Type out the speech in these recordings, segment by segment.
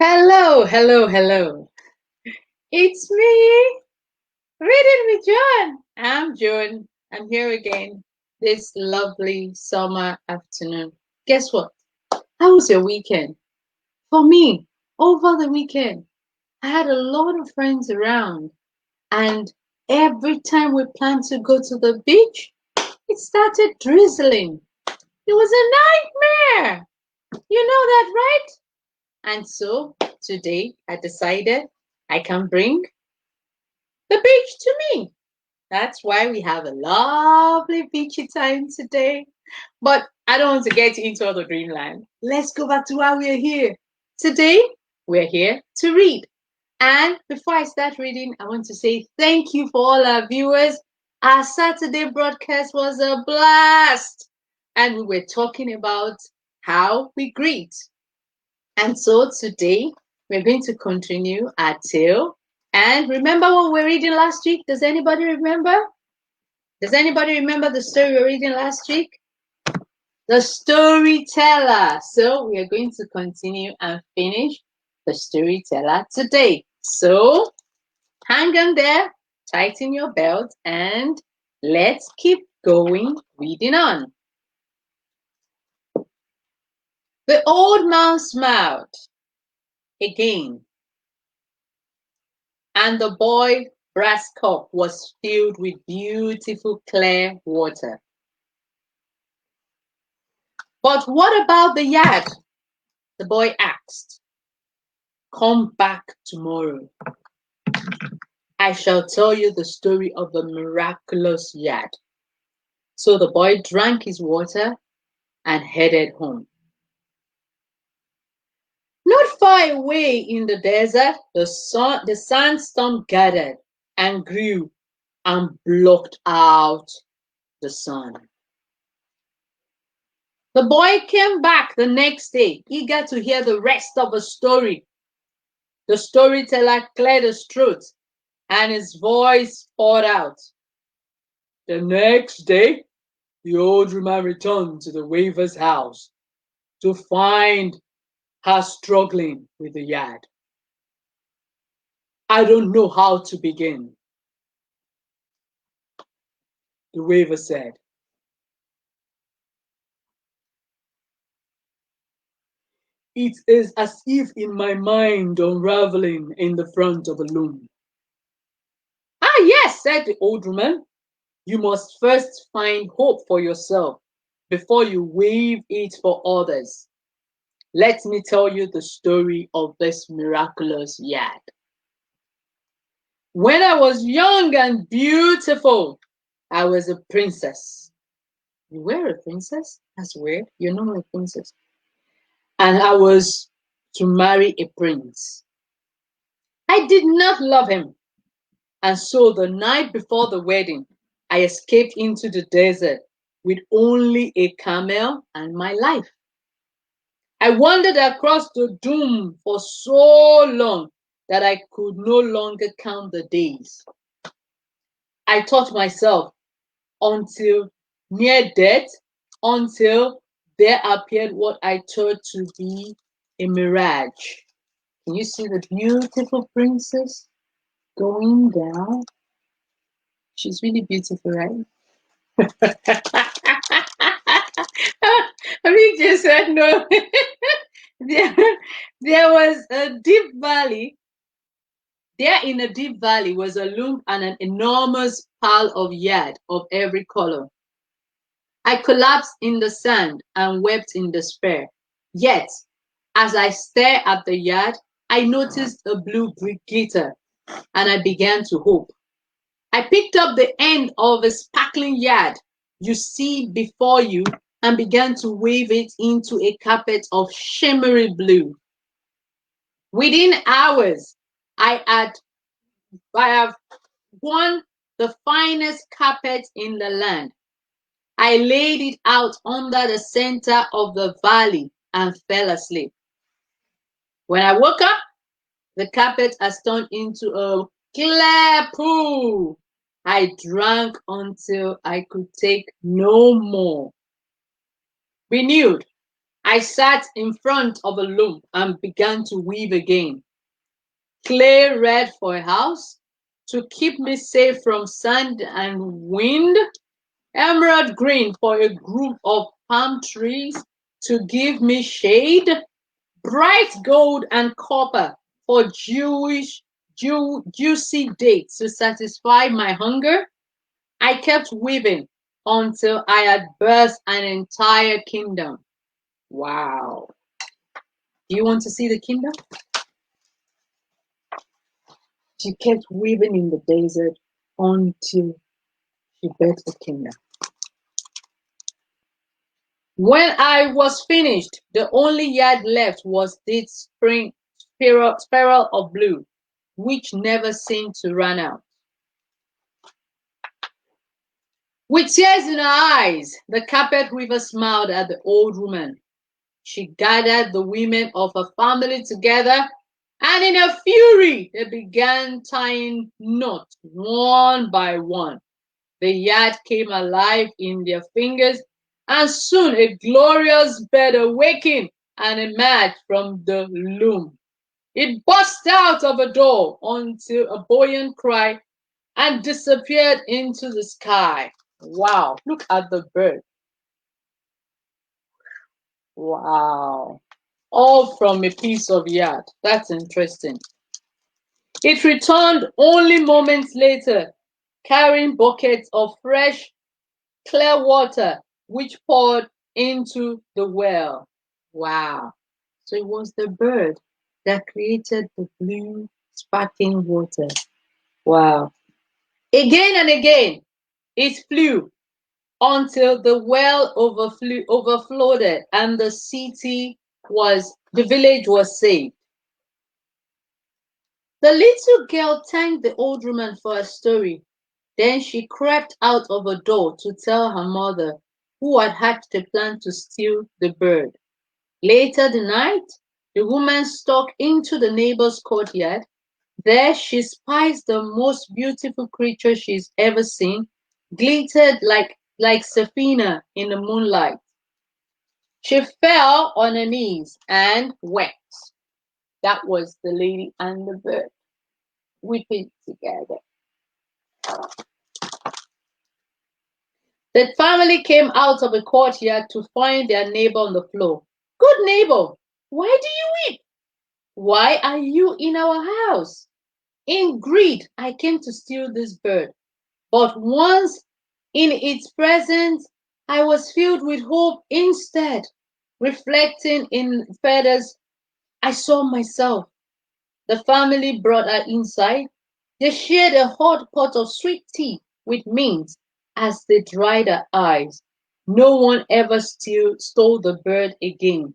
Hello, hello, hello. It's me, Reading with John. I'm Joan. I'm here again this lovely summer afternoon. Guess what? How was your weekend? For me, over the weekend, I had a lot of friends around, and every time we planned to go to the beach, it started drizzling. It was a nightmare. You know that, right? And so today I decided I can bring the beach to me. That's why we have a lovely beachy time today. But I don't want to get into all the dreamland. Let's go back to why we're here. Today, we're here to read. And before I start reading, I want to say thank you for all our viewers. Our Saturday broadcast was a blast. And we were talking about how we greet. And so today, we're going to continue our tale. And remember what we were reading last week? Does anybody remember? Does anybody remember the story we were reading last week? The Storyteller. So we are going to continue and finish the Storyteller today. So hang on there, tighten your belt, and let's keep going, reading on. The old man smiled again, and the boy's brass cup was filled with beautiful clear water. But what about the yard? The boy asked. Come back tomorrow. I shall tell you the story of the miraculous yard. So the boy drank his water and headed home. Not far away in the desert, the sandstorm gathered and grew and blocked out the sun. The boy came back the next day, eager to hear the rest of the story. The storyteller cleared his throat and his voice poured out. The next day, the old woman returned to the weaver's house to find her struggling with the yard. I don't know how to begin, the weaver said. It is as if in my mind unraveling in the front of a loom. Ah, yes, said the old woman. You must first find hope for yourself before you weave it for others. Let me tell you the story of this miraculous yard. When I was young and beautiful, I was a princess. You were a princess? That's weird. You're not a princess. And I was to marry a prince. I did not love him. And so the night before the wedding, I escaped into the desert with only a camel and my life. I wandered across the doom for so long that I could no longer count the days. I taught myself until near death, until there appeared what I thought to be a mirage. Can you see the beautiful princess going down? She's really beautiful, right? I mean, just said no. there, there was a deep valley. There in a deep valley was a loom and an enormous pile of yard of every color. I collapsed in the sand and wept in despair. Yet, as I stared at the yard, I noticed a blue glitter, and I began to hope. I picked up the end of a sparkling yard you see before you and began to wave it into a carpet of shimmery blue. Within hours, I have won the finest carpet in the land. I laid it out under the center of the valley and fell asleep. When I woke up, the carpet has turned into a clear pool. I drank until I could take no more. Renewed, I sat in front of a loom and began to weave again. Clay red for a house to keep me safe from sand and wind. Emerald green for a group of palm trees to give me shade. Bright gold and copper for juicy dates to satisfy my hunger. I kept weaving until I had birthed an entire kingdom. Wow. Do you want to see the kingdom? She kept weaving in the desert until she birthed the kingdom. When I was finished, the only yard left was this spring spiral of blue, which never seemed to run out. With tears in her eyes, the carpet weaver smiled at the old woman. She gathered the women of her family together, and in a fury, they began tying knots one by one. The yard came alive in their fingers, and soon a glorious bird awakened and emerged from the loom. It burst out of a door until a buoyant cry and disappeared into the sky. Wow, look at the bird. Wow. All from a piece of yard. That's interesting. It returned only moments later, carrying buckets of fresh, clear water, which poured into the well. Wow. So it was the bird that created the blue, sparkling water. Wow. Again and again, it flew until the well overflowed and the village was saved. The little girl thanked the old woman for her story. Then she crept out of a door to tell her mother, who had hatched a plan to steal the bird. Later the night, the woman stalked into the neighbor's courtyard. There she spies the most beautiful creature she's ever seen, glittered like Safina in the moonlight. She fell on her knees and wept. That was the lady and the bird weeping together. The family came out of the courtyard to find their neighbor on the floor. Good neighbor, why do you weep? Why are you in our house? In greed, I came to steal this bird. But once in its presence, I was filled with hope instead. Reflecting in feathers, I saw myself. The family brought her inside. They shared a hot pot of sweet tea with mint as they dried her eyes. No one ever stole the bird again,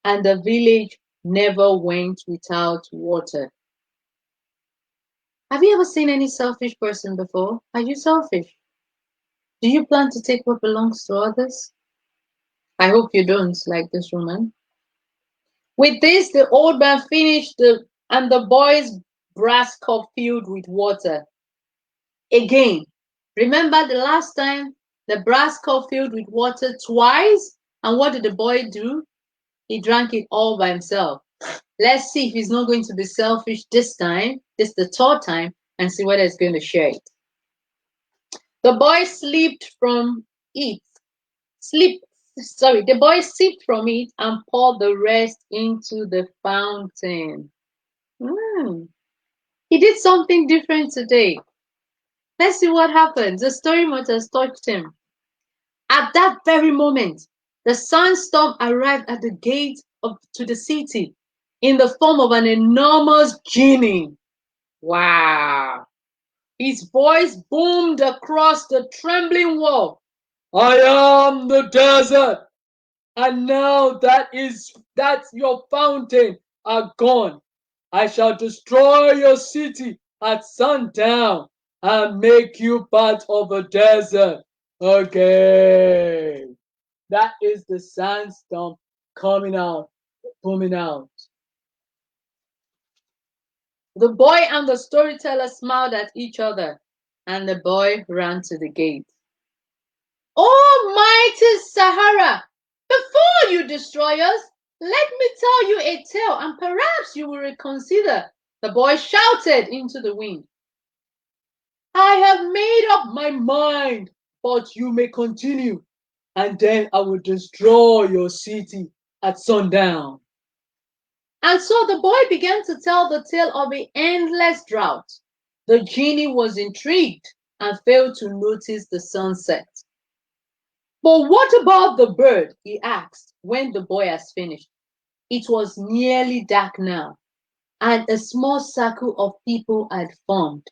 and the village never went without water. Have you ever seen any selfish person before? Are you selfish? Do you plan to take what belongs to others? I hope you don't, like this woman. With this, the old man finished and the boy's brass cup filled with water. Again, remember the last time the brass cup filled with water twice? And what did the boy do? He drank it all by himself. Let's see if he's not going to be selfish this time, this the third time, and see whether he's going to share it. The boy slipped from it. The boy sipped from it and poured the rest into the fountain. He did something different today. Let's see what happens. The story must have touched him. At that very moment, the sandstorm arrived at the gate to the city in the form of an enormous genie. Wow. His voice boomed across the trembling wall. I am the desert, and now that your fountain are gone. I shall destroy your city at sundown and make you part of a desert again. That is the sandstorm coming out, booming out. The boy and the storyteller smiled at each other, and the boy ran to the gate. Almighty Sahara, Before you destroy us, let me tell you a tale, and perhaps you will reconsider. The boy shouted into the wind. I have made up my mind, but you may continue, and then I will destroy your city at sundown. And so the boy began to tell the tale of an endless drought. The genie was intrigued and failed to notice the sunset. But what about the bird? He asked when the boy has finished. It was nearly dark now, and a small circle of people had formed.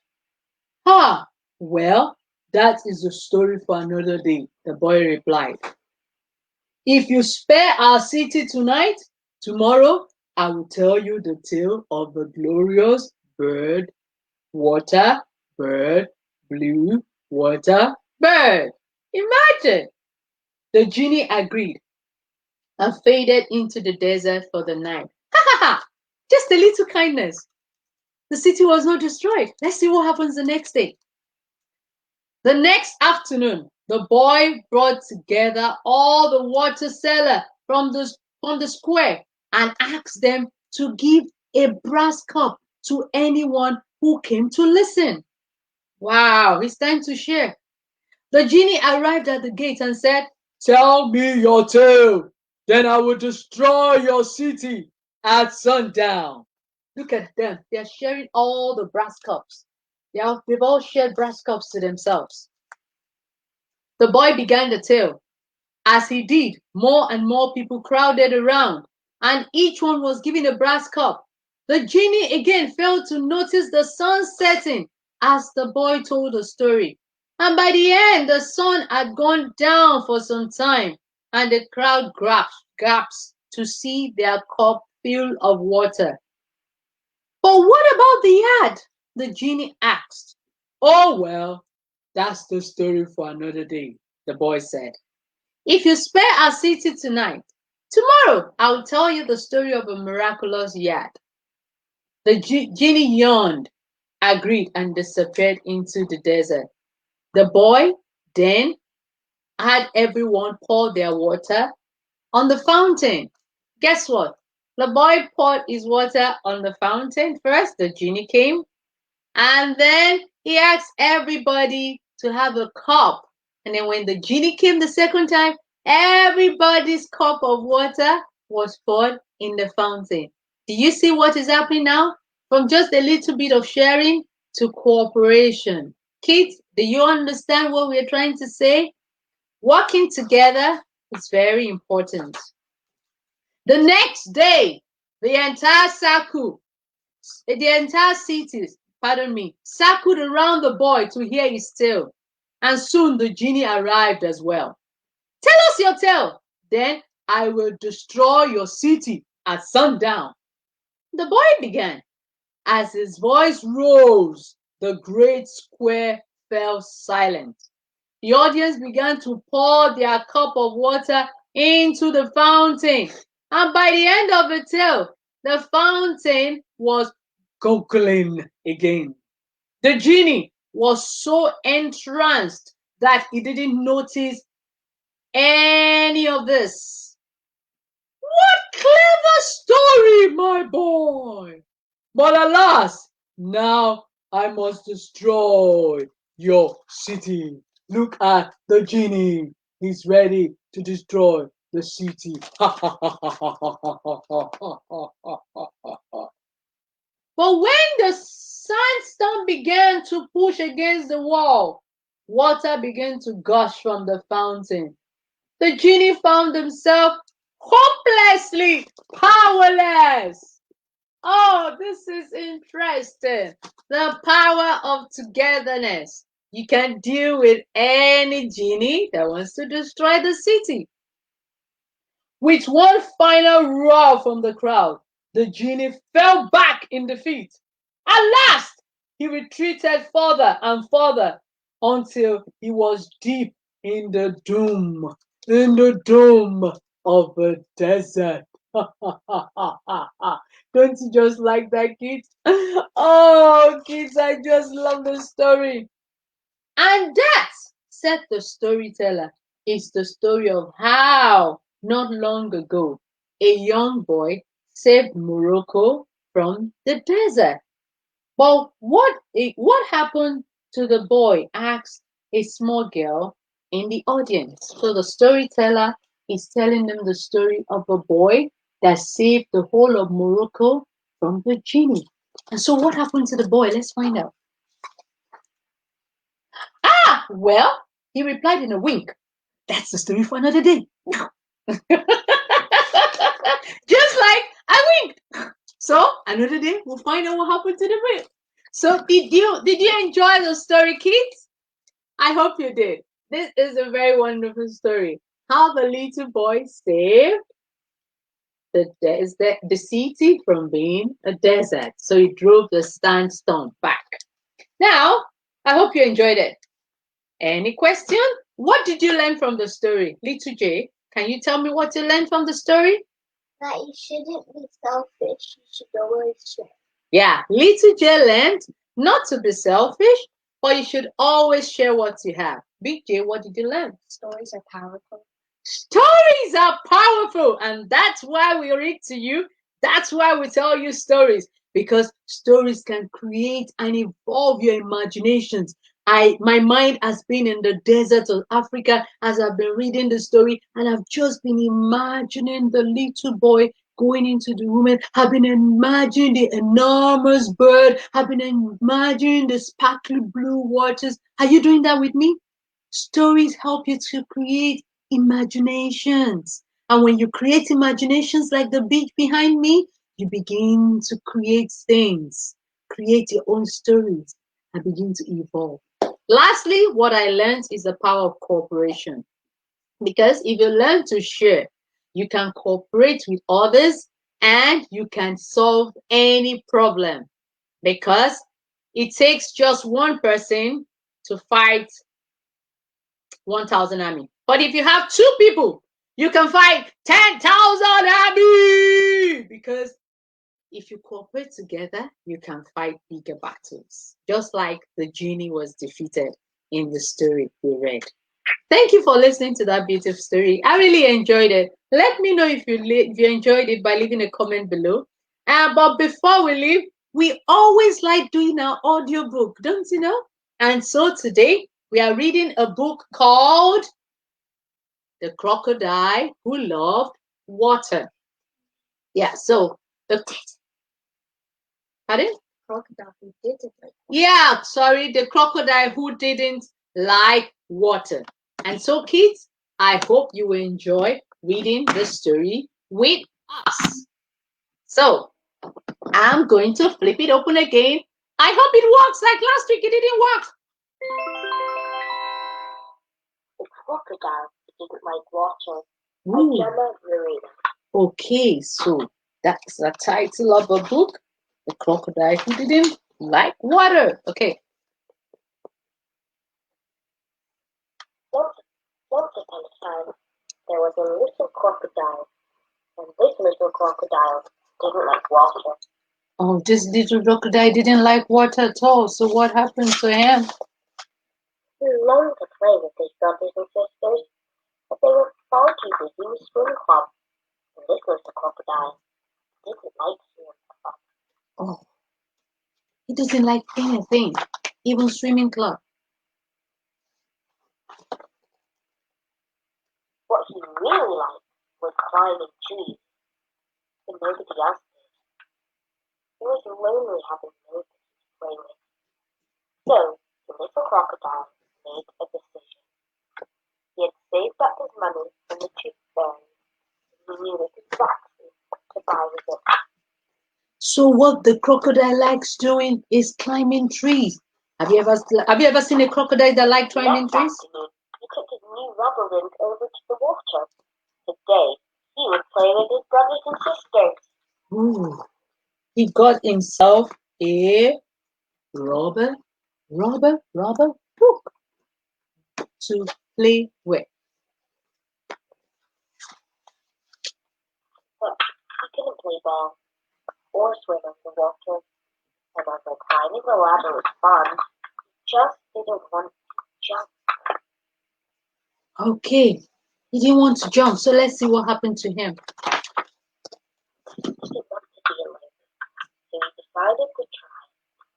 Ha! Well, that is a story for another day, the boy replied. If you spare our city tonight, tomorrow I will tell you the tale of the glorious bird, water, bird, blue, water, bird. Imagine! The genie agreed and faded into the desert for the night. Ha ha ha! Just a little kindness. The city was not destroyed. Let's see what happens the next day. The next afternoon, the boy brought together all the water seller from the square and asked them to give a brass cup to anyone who came to listen. Wow, it's time to share. The genie arrived at the gate and said, tell me your tale, then I will destroy your city at sundown. Look at them. They're sharing all the brass cups. They've all shared brass cups to themselves. The boy began the tale. As he did, more and more people crowded around, and each one was given a brass cup. The genie again failed to notice the sun setting as the boy told the story. And by the end, the sun had gone down for some time, and the crowd gasped to see their cup filled of water. But what about the yard? The genie asked. Oh, well, that's the story for another day, the boy said. If you spare our city tonight, tomorrow I'll tell you the story of a miraculous yard. The genie yawned, agreed, and disappeared into the desert. The boy then had everyone pour their water on the fountain. Guess what? The boy poured his water on the fountain first. The genie came, and then he asked everybody to have a cup. And then when the genie came the second time, everybody's cup of water was poured in the fountain. Do you see what is happening now? From just a little bit of sharing to cooperation. Kids, do you understand what we're trying to say? Working together is very important. The next day, the entire city, circled around the boy to hear his tale. And soon the genie arrived as well. Tell us your tale, then I will destroy your city at sundown. The boy began. As his voice rose, the great square fell silent. The audience began to pour their cup of water into the fountain. And by the end of the tale, the fountain was gurgling again. The genie was so entranced that he didn't notice any of this. What clever story, my boy! But alas, now I must destroy your city. Look at the genie. He's ready to destroy the city. But when the sandstorm began to push against the wall, water began to gush from the fountain. The genie found himself hopelessly powerless. Oh, this is interesting. The power of togetherness. You can deal with any genie that wants to destroy the city. With one final roar from the crowd, the genie fell back in defeat. At last, he retreated further and further until he was deep in the doom of the desert. Don't you just like that, kids? Oh, kids, I just love the story. And that, said the storyteller, is the story of how not long ago, a young boy saved Morocco from the desert. But what happened to the boy? Asked a small girl in the audience. So the storyteller is telling them the story of a boy that saved the whole of Morocco from the genie. And so what happened to the boy? Let's find out. Ah, well, he replied in a wink. That's the story for another day. Just like I winked. So another day we'll find out what happened to the boy. So did you enjoy the story, kids? I hope you did. This is a very wonderful story. How the little boy saved the city from being a desert. So he drove the sandstorm back. Now, I hope you enjoyed it. Any question? What did you learn from the story? Little J, can you tell me what you learned from the story? That you shouldn't be selfish. You should always share. Yeah, Little J learned not to be selfish, but you should always share what you have. Big J, what did you learn? Stories are powerful. Stories are powerful, and that's why we read to you. That's why we tell you stories, because stories can create and evolve your imaginations. My mind has been in the desert of Africa as I've been reading the story, and I've just been imagining the little boy going into the woman. I've been imagining the enormous bird. I've been imagining the sparkly blue waters. Are you doing that with me? Stories help you to create imaginations. And when you create imaginations like the beach behind me, you begin to create things, create your own stories, and begin to evolve. Lastly, what I learned is the power of cooperation. Because if you learn to share, you can cooperate with others and you can solve any problem. Because it takes just one person to fight 1,000 army. But if you have two people, you can fight 10,000 army. Because if you cooperate together, you can fight bigger battles. Just like the genie was defeated in the story we read. Thank you for listening to that beautiful story. I really enjoyed it. Let me know if you enjoyed it by leaving a comment below. But before we leave, we always like doing our audiobook, don't you know? And so today we are reading a book called The Crocodile Who Loved Water. Yeah, so the pardon? Crocodile who didn't like. Yeah, sorry, the crocodile who didn't like water. And so, kids, I hope you will enjoy reading the story with us. So, I'm going to flip it open again. I hope it works like last week. It didn't work. The crocodile didn't like water. Ooh. By Gemma Marina. Okay, so that's the title of a book. The crocodile who didn't like water. Okay. Once upon a time, there was a little crocodile, and this little crocodile didn't like water. Oh, this little crocodile didn't like water at all. So what happened to him? He longed to play with his brothers and sisters, but they were far too busy with swim club, and this little crocodile didn't like swim club. Oh, he doesn't like anything, even swimming club. What he really liked was climbing trees, but nobody else did. He was lonely having nobody to play with. So the little crocodile made a decision. He had saved up his money from the tooth fairy, and he knew exactly what to buy with it. So what the crocodile likes doing is climbing trees. Have you ever seen a crocodile that likes climbing trees? Afternoon, he took his new rubber ring over to the water. Today he would play with his brothers and sisters. Ooh. He got himself a rubber book to play with. But he couldn't play ball or swim underwater, and although climbing the ladder was fun, he just didn't want to jump. Okay, He didn't want to jump, so let's see what happened to him. He didn't want to be alone, so he decided to try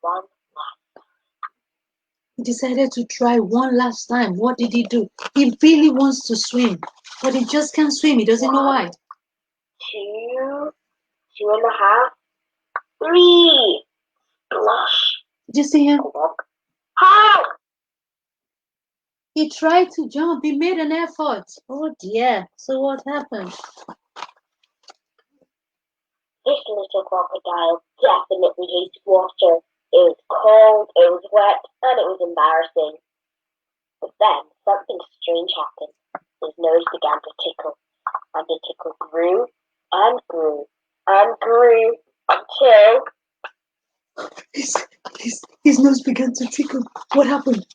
one last. He decided to try one last time. What did he do? He really wants to swim, but he just can't swim. He doesn't know why. 2, 2.5, 3. Splash. Did you see him? Help! He tried to jump. He made an effort. Oh dear. So what happened? This little crocodile definitely hates water. It was cold, it was wet, and it was embarrassing. But then something strange happened. His nose began to tickle, and the tickle grew and grew and grew until His nose began to tickle. What happened?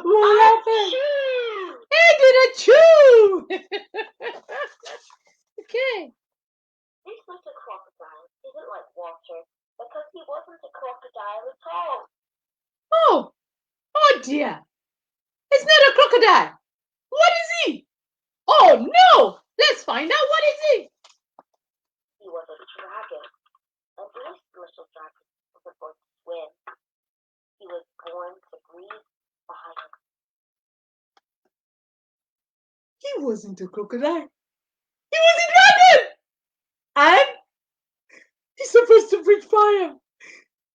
What happened? He did a chew. Okay. this little crocodile didn't like water because he wasn't a crocodile at all. Oh dear. It's not a crocodile. What is he? Oh no. Let's find out what is he. He was a dragon, and this little dragon wasn't born to swim. He was born to breathe fire. He wasn't a crocodile. He was a dragon. And he's supposed to breathe fire.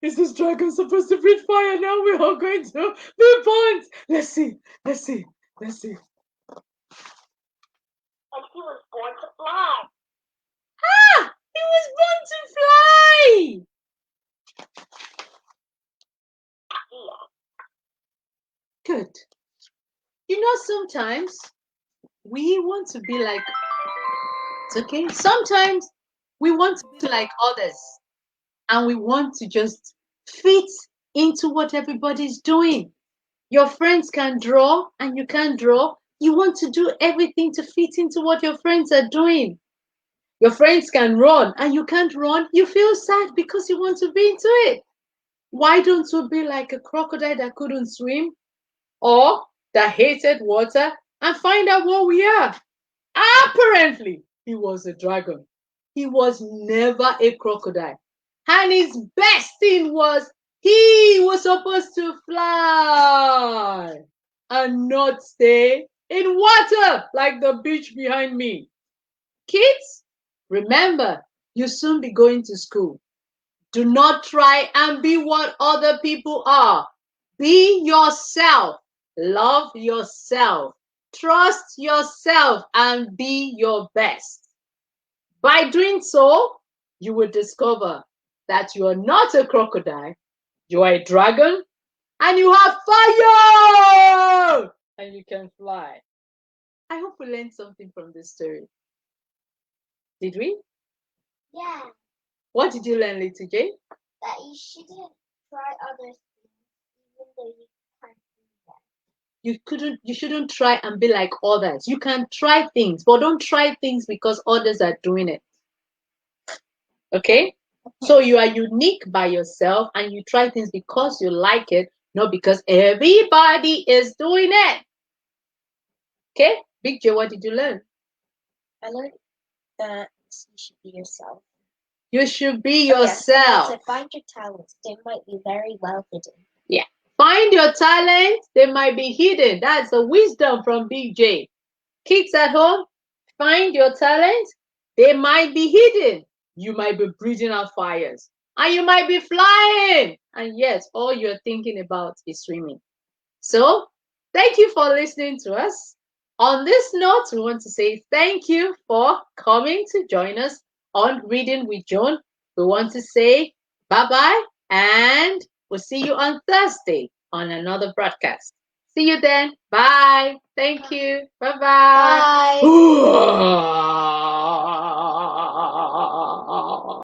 Is this dragon supposed to breathe fire? Now we're all going to be burnt. Let's see. And he was born to fly. He was born to fly. Yeah. Good. You know, sometimes we want to be like, it's okay. Sometimes we want to be like others, and we want to just fit into what everybody's doing. Your friends can draw and you can't draw. You want to do everything to fit into what your friends are doing. Your friends can run and you can't run. You feel sad because you want to be into it. Why don't you be like a crocodile that couldn't swim or that hated water and find out what we are? Apparently, he was a dragon. He was never a crocodile. And his best thing was he was supposed to fly and not stay in water like the beach behind me. Kids, remember, you'll soon be going to school. Do not try and be what other people are. Be yourself. Love yourself. Trust yourself and be your best. By doing so, you will discover that you are not a crocodile, you are a dragon, and you have fire! And you can fly. I hope we learned something from this story. Did we? Yeah. What did you learn, Little J? That you shouldn't try other things even though you can't do them. You shouldn't try and be like others. You can try things, but don't try things because others are doing it. Okay? So you are unique by yourself and you try things because you like it, not because everybody is doing it. Okay? Big J, what did you learn? I learned that you should be yourself. You should be yourself. To find your talents, they might be very well hidden. Yeah. Find your talent, they might be hidden. That's a wisdom from Big J. Kids at home, find your talent, they might be hidden. You might be breathing out fires. And you might be flying. And yes, all you're thinking about is swimming. So, thank you for listening to us. On this note, we want to say thank you for coming to join us on Reading with Joan. We want to say bye-bye and we'll see you on Thursday on another broadcast. See you then. Bye. Thank you. Bye-bye. Bye.